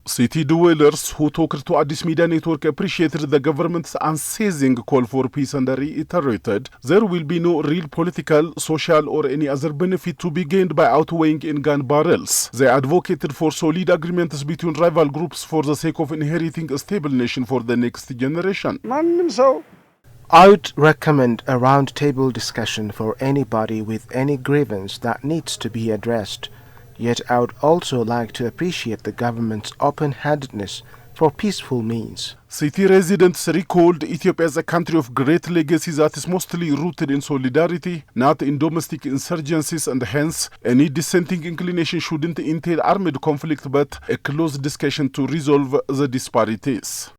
City dwellers who talked to Addis Media Network appreciated the government's unceasing call for peace and reiterated there will be no real political, social or any other benefit to be gained by outweighing in gun barrels. They advocated for solid agreements between rival groups for the sake of inheriting a stable nation for the next generation. I would recommend a round-table discussion for anybody with any grievance that needs to be addressed. Yet I would also like to appreciate the government's open-handedness for peaceful means. City residents recalled Ethiopia as a country of great legacy that is mostly rooted in solidarity, not in domestic insurgencies, and hence any dissenting inclination shouldn't entail armed conflict but a close discussion to resolve the disparities.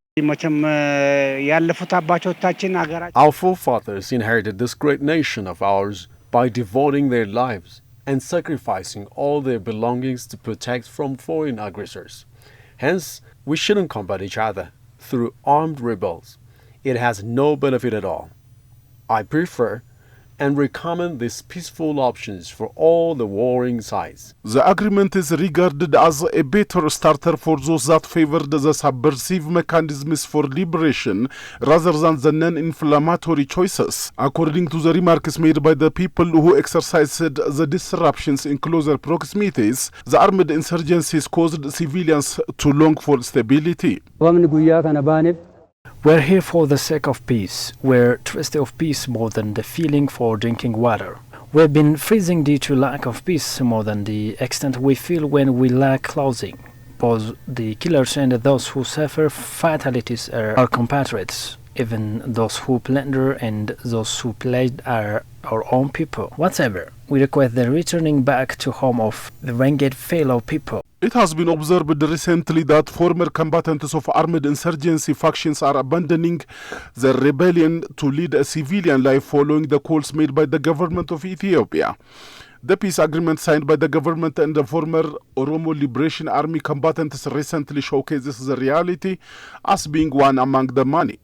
Our forefathers inherited this great nation of ours by devoting their lives and sacrificing all their belongings to protect from foreign aggressors. Hence, we shouldn't combat each other through armed rebels. It has no benefit at all. I prefer and recommend these peaceful options for all the warring sides. The agreement is regarded as a better starter for those that favored the subversive mechanisms for liberation rather than the non-inflammatory choices. According to the remarks made by the people who exercised the disruptions in closer proximities, the armed insurgencies caused civilians to long for stability. We're here for the sake of peace. We're thirsty of peace more than the feeling for drinking water. We've been freezing due to lack of peace more than the extent we feel when we lack clothing. Both the killers and those who suffer fatalities are our compatriots. Even those who plunder and those who plague are our own people. Whatever, we request the returning back to home of the renegade fellow people. It has been observed recently that former combatants of armed insurgency factions are abandoning their rebellion to lead a civilian life following the calls made by the government of Ethiopia. The peace agreement signed by the government and the former Oromo Liberation Army combatants recently showcases the reality as being one among the many.